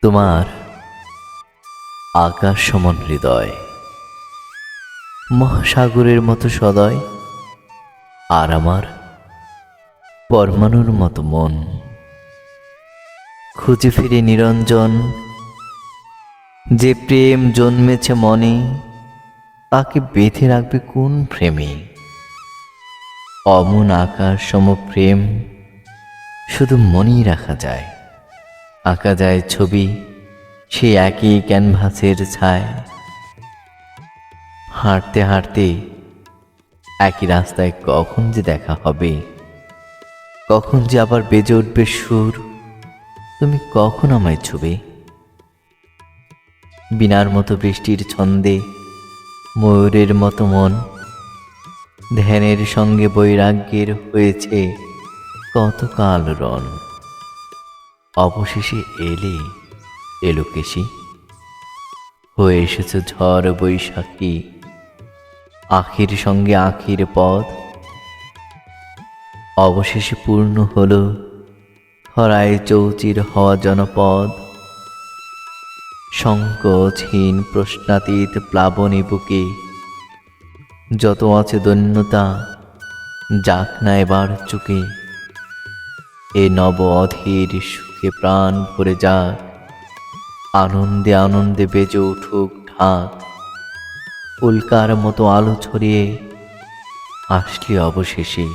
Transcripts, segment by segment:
তোমার আকাশ সমান হৃদয়, মহাসাগরের মতো সদয়, আর আমার পরমাণুর মতো মন। খুঁজে ফিরে নিরঞ্জন, যে প্রেম জন্মেছে মনে, তাকে বেঁধে রাখবে কোন প্রেমে? অমন আকাশ সম প্রেম শুধু মনেই রাখা যায়। আঁকা যায় ছবি সে একই ক্যানভাসের ছায়। হাঁটতে হাঁটতে একই রাস্তায় কখন যে দেখা হবে, কখন যে আবার বেজে উঠবে সুর, তুমি কখন আমায় ছুবে? বিনার মতো বৃষ্টির ছন্দে ময়ূরের মতো মন, ধ্যানের সঙ্গে বৈরাগ্যের হয়েছে কত কাল রণ। অবশেষে এলো কেশি, হয়ে এসেছে ঝড় বৈশাখী, আখির সঙ্গে আখির পথ। অবশেষে পূর্ণ হলো খরায় চৌচির হওয়া জনপদ। সংকোচহীন প্রশ্নাতীত প্লাবনী বুকে যত আছে দৈন্যতা, যাক না এবার চুকে। এ নব অধীর সুখে প্রাণ ভরে যাক, আনন্দে আনন্দে বেজে উঠুক ঢাক। উল্কার মতো আলো ছড়িয়ে আসলে অবশেষে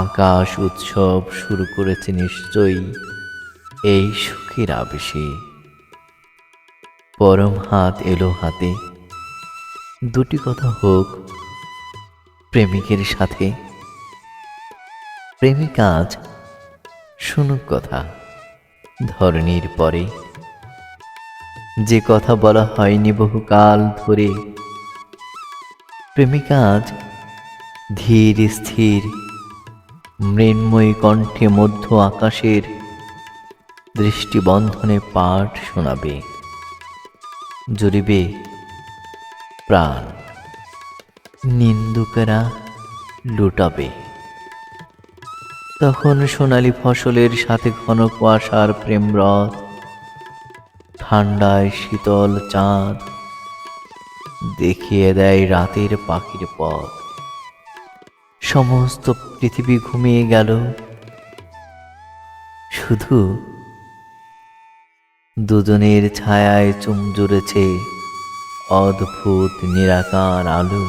আকাশ উৎসব শুরু করেছে নিশ্চয়ই এই সুখের আবেশে। পরম হাত এলো হাতে, দুটি কথা হোক প্রেমিকের সাথে। প্রেমিক আজ শুনুক কথা ধরণীর পরে, যে কথা বলা হয়নি বহুকাল ধরে। প্রেমিক আজ ধীর স্থির মৃন্ময়ী কণ্ঠে মধ্য আকাশের দৃষ্টিবন্ধনে পাঠ শোনাবে, জুড়িবে প্রাণ, নিন্দুকেরা লুটাবে। তখন সোনালি ফসলের সাথে ঘন কুয়াশার প্রেমরথ, ঠান্ডায় শীতল চাঁদ দেখিয়ে দেয় রাতের পাখির পথ। সমস্ত পৃথিবী ঘুমিয়ে গেল, শুধু দুজনের ছায়ায় চুম জুড়েছে অদ্ভুত নিরাকার আলো।